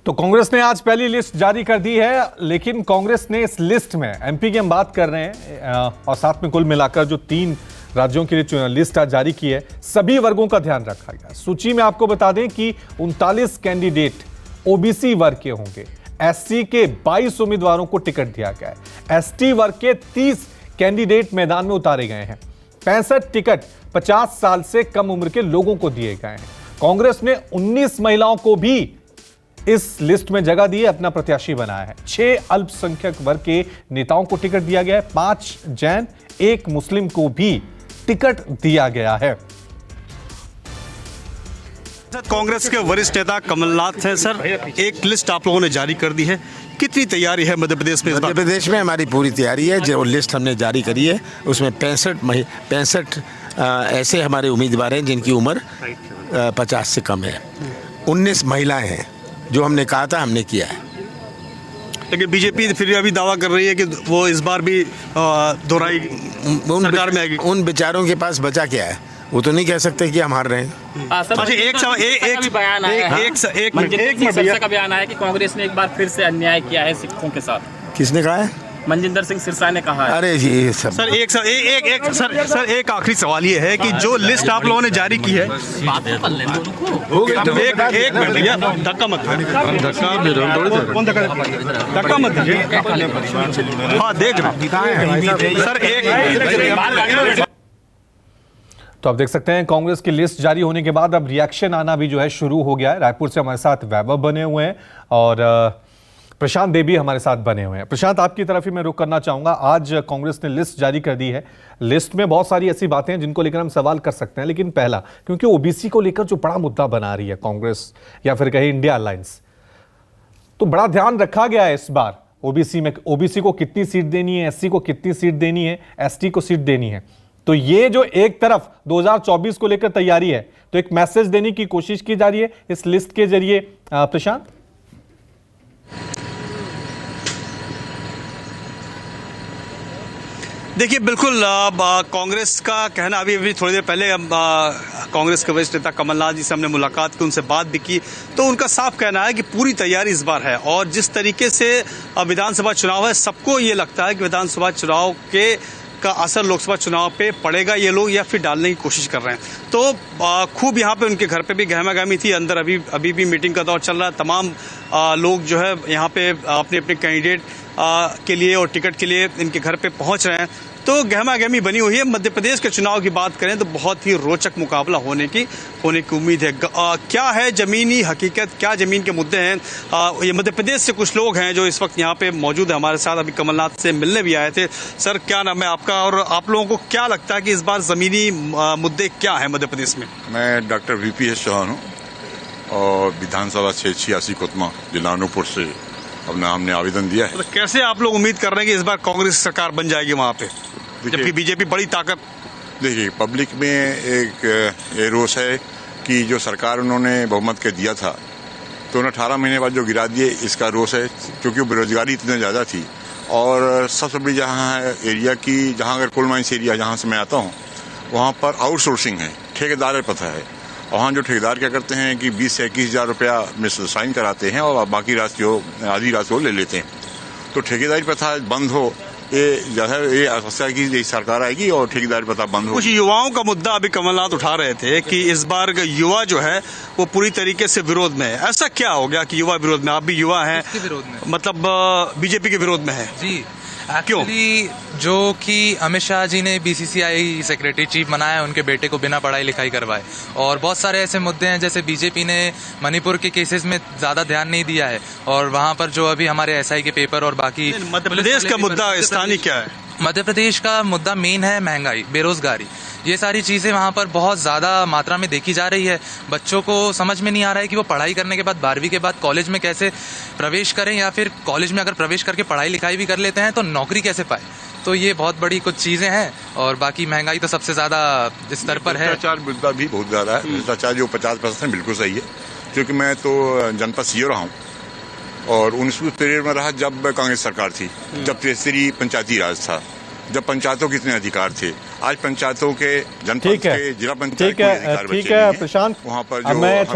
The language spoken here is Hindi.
तो कांग्रेस ने आज पहली लिस्ट जारी कर दी है, लेकिन कांग्रेस ने इस लिस्ट में एमपी की हम बात कर रहे हैं और साथ में कुल मिलाकर जो 3 राज्यों के लिए लिस्ट आज जारी की है, सभी वर्गों का ध्यान रखा गया। सूची में आपको बता दें कि 39 कैंडिडेट ओबीसी वर्ग के होंगे, एससी के 22 उम्मीदवारों को टिकट दिया गया है, एसटी वर्ग के 30 कैंडिडेट मैदान में उतारे गए हैं, 65 टिकट 50 साल से कम उम्र के लोगों को दिए गए हैं। कांग्रेस ने 19 महिलाओं को भी इस लिस्ट में जगह दी है, अपना प्रत्याशी बनाया है। 6 अल्पसंख्यक वर्ग के नेताओं को टिकट दिया गया है, 5 जैन, 1 मुस्लिम को भी टिकट दिया गया है। कांग्रेस के वरिष्ठ नेता कमलनाथ हैं। सर, एक लिस्ट आप लोगों ने जारी कर दी है, कितनी तैयारी है मध्य प्रदेश में? मध्य प्रदेश में हमारी पूरी तैयारी है। जो लिस्ट हमने जारी करी है उसमें 65 ऐसे हमारे उम्मीदवार हैं जिनकी उम्र 50 से कम है। 19 महिलाएं हैं, जो हमने कहा था हमने किया है। लेकिन बीजेपी फिर अभी दावा कर रही है कि वो इस बार भी दोहराई सरकार में आएगी। उन बेचारों के पास बचा क्या है? वो तो नहीं कह सकते कि हम हार रहे हैं। अच्छा, एक बयान आया है का बयान आया कि कांग्रेस ने एक बार फिर से अन्याय किया है सिखों के साथ। किसने कहा है? मनजिंदर सिंह सिरसा ने कहा है। अरे जी सब सर, एक आखिरी सवाल ये है कि जो लिस्ट आप लोगों ने जारी की है, एक मिनट भैया, धक्का मत दीजिए। हाँ, देख रहे सर। एक तो आप देख सकते हैं कांग्रेस की लिस्ट जारी होने के बाद अब रिएक्शन आना भी जो है शुरू हो गया है। रायपुर से हमारे साथ वैभव बने हुए हैं और प्रशांत देवी हमारे साथ बने हुए हैं। प्रशांत, आपकी तरफ ही मैं रुख करना चाहूंगा। आज कांग्रेस ने लिस्ट जारी कर दी है। लिस्ट में बहुत सारी ऐसी बातें हैं जिनको लेकर हम सवाल कर सकते हैं, लेकिन पहला, क्योंकि ओबीसी को लेकर जो बड़ा मुद्दा बना रही है कांग्रेस या फिर कहीं इंडिया अलायंस, तो बड़ा ध्यान रखा गया है इस बार ओबीसी में। ओबीसी को कितनी सीट देनी है, एससी को कितनी सीट देनी है, एसटी को सीट देनी है। तो ये जो एक तरफ 2024 को लेकर तैयारी है, तो एक मैसेज देने की कोशिश की जा रही है इस लिस्ट के जरिए। प्रशांत, देखिए, बिल्कुल कांग्रेस का कहना, अभी थोड़ी देर पहले कांग्रेस के वरिष्ठ नेता कमलनाथ जी से हमने मुलाकात की, उनसे बात भी की, तो उनका साफ कहना है कि पूरी तैयारी इस बार है। और जिस तरीके से विधानसभा चुनाव है, सबको ये लगता है कि विधानसभा चुनाव का असर लोकसभा चुनाव पे पड़ेगा, ये लोग या फिर डालने की कोशिश कर रहे हैं। तो खूब यहाँ पे उनके घर पे भी गहमागहमी थी, अंदर अभी भी मीटिंग का दौर चल रहा है। तमाम लोग जो है यहाँ पे अपने अपने कैंडिडेट के लिए और टिकट के लिए इनके घर पे पहुंच रहे हैं। तो गहमागहमी बनी हुई है। मध्य प्रदेश के चुनाव की बात करें तो बहुत ही रोचक मुकाबला होने की उम्मीद है। क्या है जमीनी हकीकत, क्या जमीन के मुद्दे हैं? ये मध्य प्रदेश से कुछ लोग हैं जो इस वक्त यहाँ पे मौजूद है हमारे साथ, अभी कमलनाथ से मिलने भी आए थे। सर, क्या नाम है आपका और आप लोगों को क्या लगता है कि इस बार जमीनी मुद्दे क्या है मध्य प्रदेश में? मैं डॉक्टर VPS चौहान हूँ और विधानसभा 86 कोतमा जिला अनूपपुर से अपना हमने आवेदन दिया है। तो कैसे आप लोग उम्मीद कर रहे हैं कि इस बार कांग्रेस सरकार बन जाएगी वहाँ पे, जबकि बीजेपी बड़ी ताकत? देखिए, पब्लिक में एक ये रोष है कि जो सरकार उन्होंने बहुमत के दिया था तो उन्हें 18 महीने बाद जो गिरा दिए, इसका रोष है। क्योंकि बेरोजगारी इतनी ज़्यादा थी और सबसे बड़ी जहाँ है एरिया की, जहाँ अगर कोल माइंस एरिया जहाँ से मैं आता हूँ, वहाँ पर आउटसोर्सिंग है, ठेकेदार पता है। वहाँ जो ठेकेदार क्या करते हैं कि 20 से 21 हज़ार रुपया में साइन कराते हैं और बाकी राशि जो आधी राशि वो ले लेते हैं। तो ठेकेदारी प्रथा बंद हो, ये जो है ये आशा की सरकार आएगी और ठेकेदारी प्रथा बंद हो। कुछ युवाओं का मुद्दा अभी कमलनाथ उठा रहे थे कि इस बार युवा जो है वो पूरी तरीके से विरोध में है। ऐसा क्या हो गया कि युवा विरोध में? आप भी युवा हैं, विरोध में मतलब बीजेपी के विरोध में है जी। एक्चुअली जो कि अमित शाह जी ने BCCI सेक्रेटरी चीफ बनाया, उनके बेटे को बिना पढ़ाई लिखाई करवाए, और बहुत सारे ऐसे मुद्दे हैं जैसे बीजेपी ने मणिपुर के केसेस में ज्यादा ध्यान नहीं दिया है, और वहां पर जो अभी हमारे SI के पेपर और बाकी मध्य प्रदेश का मुद्दा स्थानीय क्या है? मध्य प्रदेश का मुद्दा मेन है महंगाई, बेरोजगारी। ये सारी चीजें वहाँ पर बहुत ज्यादा मात्रा में देखी जा रही है। बच्चों को समझ में नहीं आ रहा है कि वो पढ़ाई करने के बाद 12वीं के बाद कॉलेज में कैसे प्रवेश करें, या फिर कॉलेज में अगर प्रवेश करके पढ़ाई लिखाई भी कर लेते हैं तो नौकरी कैसे पाए। तो ये बहुत बड़ी कुछ चीजें हैं, और बाकी महंगाई तो सबसे ज्यादा स्तर पर है। भ्रष्टाचार मुद्दा भी बहुत ज्यादा है। भ्रष्टाचार जो 50% बिल्कुल सही है, क्योंकि मैं तो जनपद CEO रहा हूँ और 1993 में रहा जब कांग्रेस सरकार थी, जब 33 पंचायती राज था, जब पंचायतों के इतने अधिकार थे। आज पंचायतों के जनपद के जिला पंचायत ठीक है प्रशांत, वहाँ पर जो